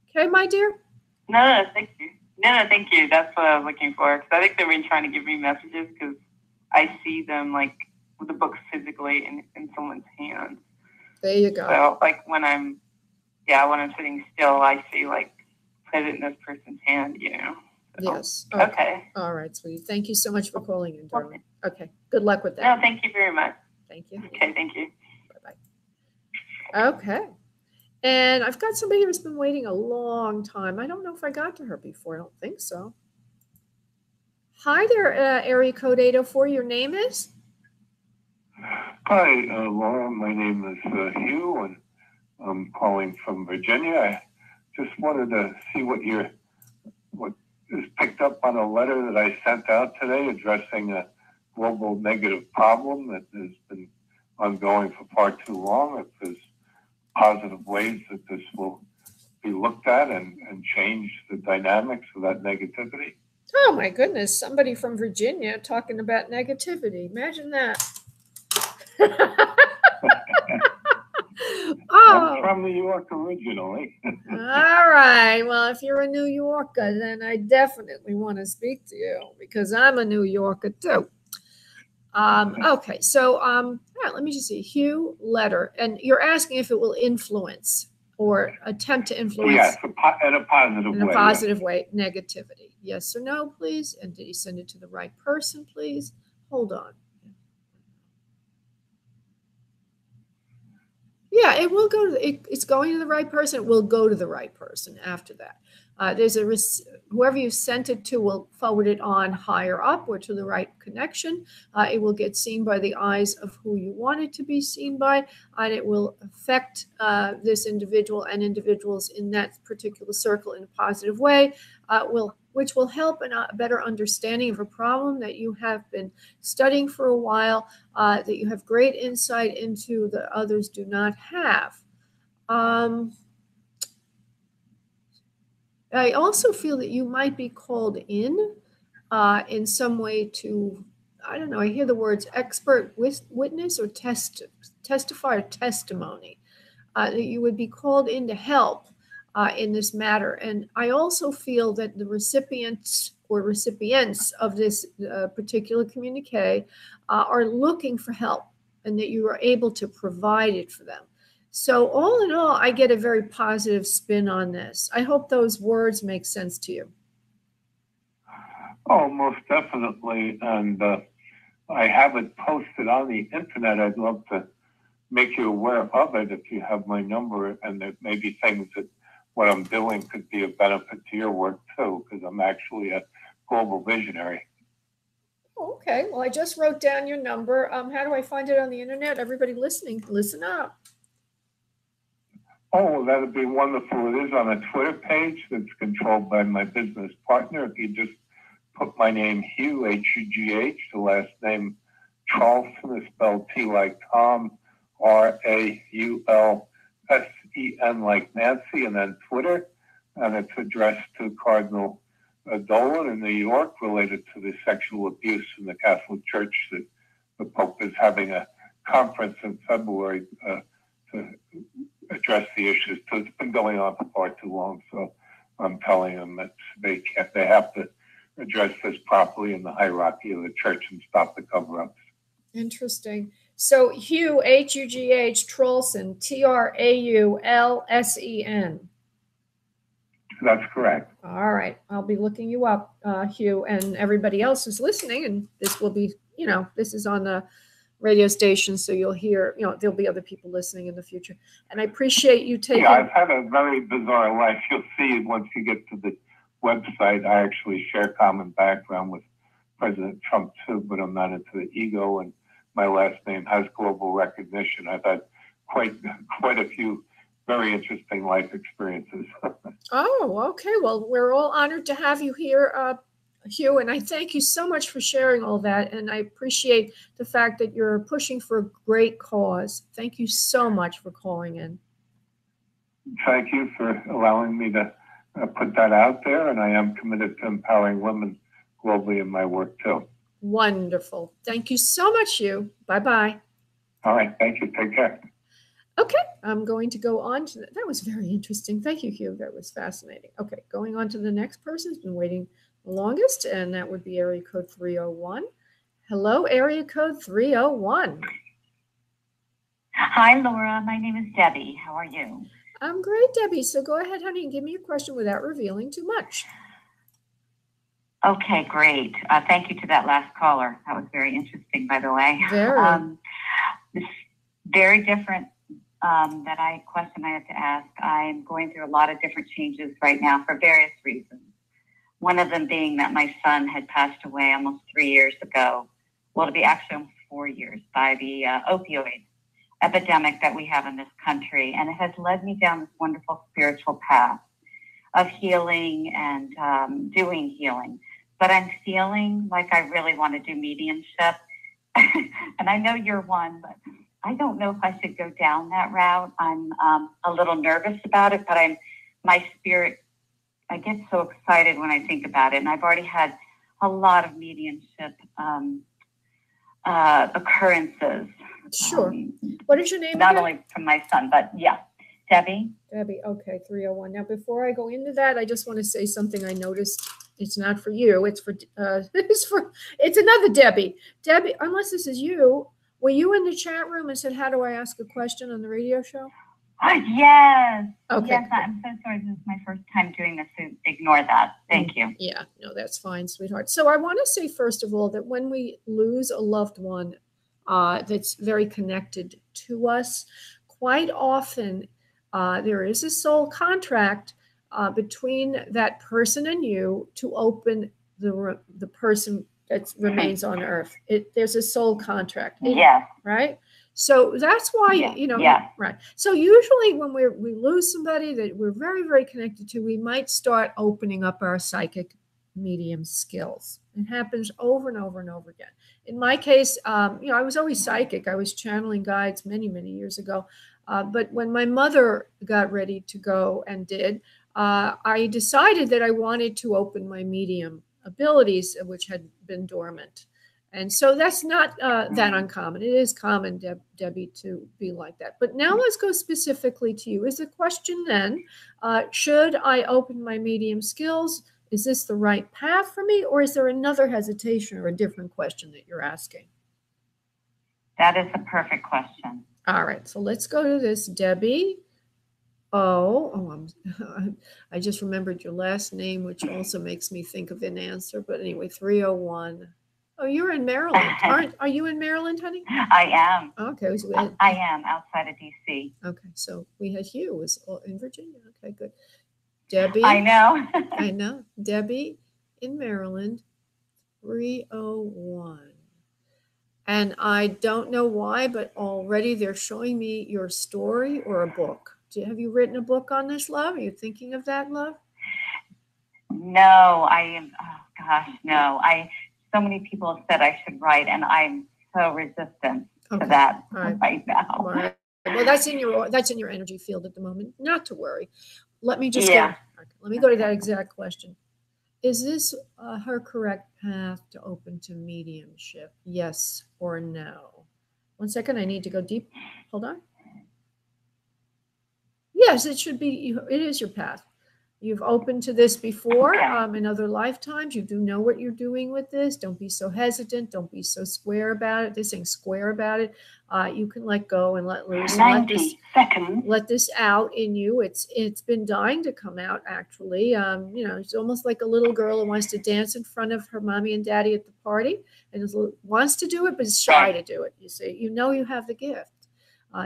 Okay, my dear? No, thank you. No, thank you. That's what I was looking for. Because I think they've been trying to give me messages, because I see them like with the books physically in someone's hands. There you go. So like when I'm sitting still, I see like put it in this person's hand, Yes. Okay. All right, sweetie. Thank you so much for calling in, darling. Okay. Good luck with that. No, thank you very much. Thank you. Okay, thank you. Bye-bye. Okay. And I've got somebody who's been waiting a long time. I don't know if I got to her before. I don't think so. Hi there, area code 804. Your name is? Hi, Laura. My name is Hugh, and I'm calling from Virginia. I just wanted to see what is picked up on a letter that I sent out today addressing a global negative problem that has been ongoing for far too long. If there's positive ways that this will be looked at and change the dynamics of that negativity. Oh my goodness, somebody from Virginia talking about negativity. Imagine that. I'm from New York originally. All right. Well, if you're a New Yorker, then I definitely want to speak to you because I'm a New Yorker too. Okay. So, all right, let me just see. Hugh, letter. And you're asking if it will influence or attempt to influence. Yes, in a positive way. In a positive way. Negativity. Yes or no, please. And did he send it to the right person, please? Hold on. Yeah, it will go to it's going to the right person. It will go to the right person after that. Whoever you sent it to will forward it on higher up or to the right connection. It will get seen by the eyes of who you want it to be seen by, and it will affect this individual and individuals in that particular circle in a positive way, which will help in a better understanding of a problem that you have been studying for a while, that you have great insight into that others do not have. I also feel that you might be called in some way to, I don't know, I hear the words expert witness or testify or testimony, that you would be called in to help in this matter. And I also feel that the recipients of this particular communique are looking for help and that you are able to provide it for them. So all in all, I get a very positive spin on this. I hope those words make sense to you. Oh, most definitely. And I have it posted on the internet. I'd love to make you aware of it if you have my number, and there may be things that what I'm doing could be of benefit to your work too, because I'm actually a global visionary. Okay. Well, I just wrote down your number. How do I find it on the internet? Everybody listening, listen up. Oh, well, that would be wonderful. It is on a Twitter page that's controlled by my business partner. If you just put my name, Hugh, H-U-G-H, the last name Charleston is spelled T like Tom, R-A-U-L-S-E-N like Nancy, and then Twitter. And it's addressed to Cardinal Dolan in New York related to the sexual abuse in the Catholic Church that the Pope is having a conference in February to address the issues. So it's been going on for far too long. So I'm telling them that they have to address this properly in the hierarchy of the church and stop the cover-ups. Interesting. So Hugh, H-U-G-H, Traulsen, T-R-A-U-L-S-E-N. That's correct. All right. I'll be looking you up, Hugh, and everybody else who's listening. And this will be, this is on the radio station, so you'll hear, there'll be other people listening in the future. And I appreciate you taking. Yeah, I've had a very bizarre life. You'll see once you get to the website. I actually share common background with President Trump too, but I'm not into the ego, and my last name has global recognition. I've had quite a few very interesting life experiences. Oh, okay. Well, we're all honored to have you here, Hugh, and I thank you so much for sharing all that, and I appreciate the fact that you're pushing for a great cause. Thank you so much for calling in. Thank you for allowing me to put that out there, and I am committed to empowering women globally in my work too. Wonderful. Thank you so much, Hugh. Bye-bye. All right. Thank you. Take care. Okay, I'm going to go on to that was very interesting. Thank you, Hugh. That was fascinating. Okay, going on to the next person who's been waiting the longest, and that would be area code 301. Hello, area code 301. Hi, Laura. My name is Debbie. How are you? I'm great, Debbie. So go ahead, honey, and give me a question without revealing too much. Okay, great. Thank you to that last caller. That was very interesting, by the way. Very. This very different question I have to ask. I'm going through a lot of different changes right now for various reasons. One of them being that my son had passed away almost 3 years ago. Well, to be actually almost 4 years by the opioid epidemic that we have in this country. And it has led me down this wonderful spiritual path of healing and doing healing. But I'm feeling like I really want to do mediumship. And I know you're one, but I don't know if I should go down that route. I'm a little nervous about it, but my spirit, I get so excited when I think about it. And I've already had a lot of mediumship occurrences. Sure. What is your name Not again? only from my son, but yeah. Debbie? Debbie, okay, 301. Now, before I go into that, I just want to say something I noticed. It's not for you. It's for it's another Debbie. Debbie, unless this is you, were you in the chat room and said, how do I ask a question on the radio show? Yes. Okay. Yes, I'm so sorry. This is my first time doing this, so ignore that. Thank you. Yeah, no, that's fine, sweetheart. So I want to say, first of all, that when we lose a loved one that's very connected to us, quite often there is a soul contract between that person and you to open the person that remains on earth. There's a soul contract. Yes. Right? So that's why, Yeah. right. So usually when we lose somebody that we're very, very connected to, we might start opening up our psychic medium skills. It happens over and over and over again. In my case, I was always psychic. I was channeling guides many, many years ago. But when my mother got ready to go and did, I decided that I wanted to open my medium abilities, which had been dormant. And so that's not that uncommon. It is common, Debbie, to be like that. But now let's go specifically to you. Is the question then, should I open my medium skills? Is this the right path for me? Or is there another hesitation or a different question that you're asking? That is a perfect question. All right. So let's go to this, Debbie. I just remembered your last name, which also makes me think of an answer. But anyway, 301. Oh, you're in Maryland. Are you in Maryland, honey? I am. Okay. I am outside of DC. Okay. So we had Hugh was in Virginia. Okay, good. Debbie. I know. I know. Debbie in Maryland, 301. And I don't know why, but already they're showing me your story or a book. Have you written a book on this, love? Are you thinking of that, love? No, I am. Oh gosh, no. So many people have said I should write, and I'm so resistant to that right now. All right. Well, that's in your energy field at the moment. Not to worry. Let me just let me go to that exact question. Is this her correct path to open to mediumship? Yes or no? 1 second. I need to go deep. Hold on. Yes, it should be. It is your path. You've opened to this before in other lifetimes. You do know what you're doing with this. Don't be so hesitant. Don't be so square about it. This ain't square about it. You can let go and let loose. 90 seconds. Let this out in you. It's been dying to come out, actually. It's almost like a little girl who wants to dance in front of her mommy and daddy at the party and wants to do it, but is shy to do it. You see, you have the gift.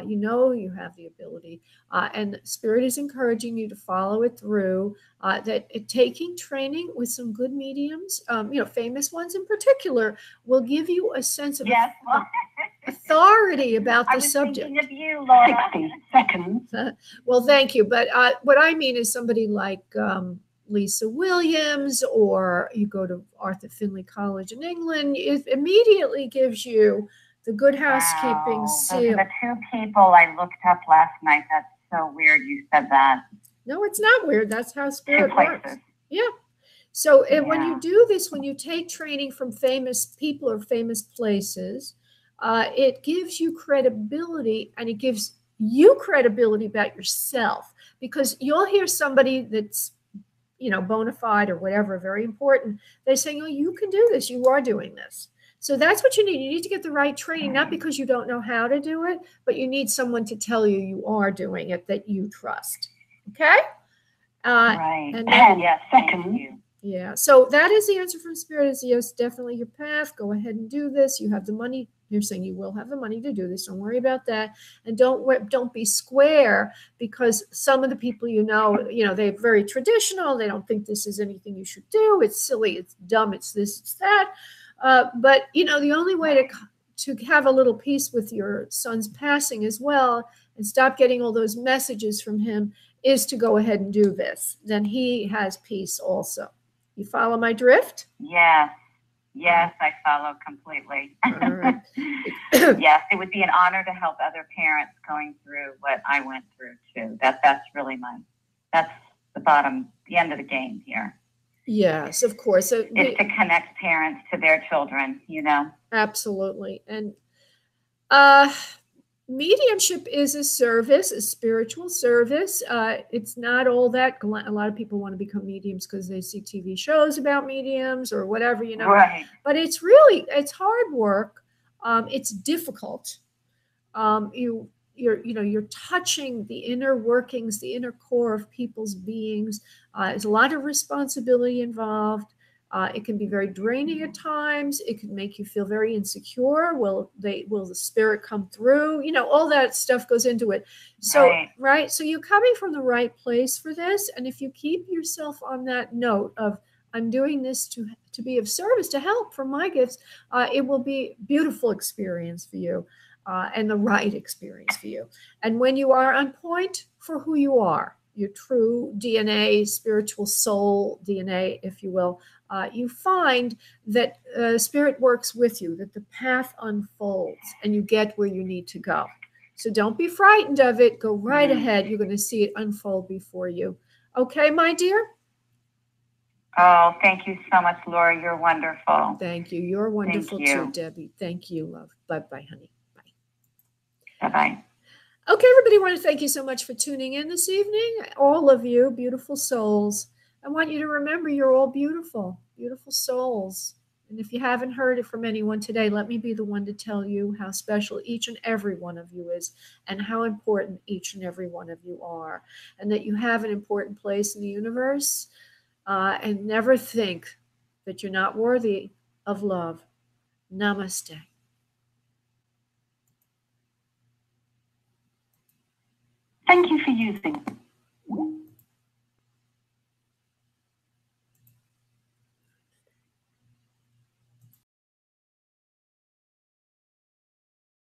You have the ability, and Spirit is encouraging you to follow it through. Taking training with some good mediums, famous ones in particular, will give you a sense of authority about the subject. I was thinking of you, Laura. 60 seconds. Well, thank you. But what I mean is somebody like Lisa Williams, or you go to Arthur Findlay College in England. It immediately gives you the good housekeeping seal. Those are the two people I looked up last night. That's so weird you said that. No, it's not weird. That's how Spirit works. Yeah. So when you do this, when you take training from famous people or famous places, it gives you credibility, and it gives you credibility about yourself, because you'll hear somebody that's, bona fide or whatever, very important. They're saying, oh, you can do this. You are doing this. So that's what you need. You need to get the right training, not because you don't know how to do it, but you need someone to tell you you are doing it that you trust. Okay? Right. And then, 10 seconds. Yeah. So that is the answer from Spirit, is yes, definitely your path. Go ahead and do this. You have the money. You're saying you will have the money to do this. Don't worry about that. And don't be square, because some of the people, they're very traditional. They don't think this is anything you should do. It's silly. It's dumb. It's this, it's that. But the only way to have a little peace with your son's passing as well, and stop getting all those messages from him, is to go ahead and do this. Then he has peace also. You follow my drift? Yes, I follow completely. All right. Yes, it would be an honor to help other parents going through what I went through too. That's really that's the end of the game here. Yes, of course. Is to connect parents to their children, Absolutely. And mediumship is a service, a spiritual service. It's not all that. A lot of people want to become mediums because they see TV shows about mediums or whatever, Right. But it's hard work. It's difficult. You're touching the inner workings, the inner core of people's beings. There's a lot of responsibility involved. It can be very draining at times. It can make you feel very insecure. Will the spirit come through? All that stuff goes into it. So, right. So you're coming from the right place for this. And if you keep yourself on that note of, I'm doing this to be of service, to help from my gifts, it will be a beautiful experience for you, and the right experience for you. And when you are on point for who you are, your true DNA, spiritual soul DNA, if you will, you find that spirit works with you, that the path unfolds and you get where you need to go. So don't be frightened of it. Go right ahead. You're going to see it unfold before you. Okay, my dear? Oh, thank you so much, Laura. You're wonderful. Thank you. You're wonderful too, Debbie. Thank you, love. Bye-bye, honey. Bye. Bye-bye. Okay, everybody, I want to thank you so much for tuning in this evening. All of you, beautiful souls. I want you to remember you're all beautiful, beautiful souls. And if you haven't heard it from anyone today, let me be the one to tell you how special each and every one of you is, and how important each and every one of you are, and that you have an important place in the universe. And never think that you're not worthy of love. Namaste. Thank you for using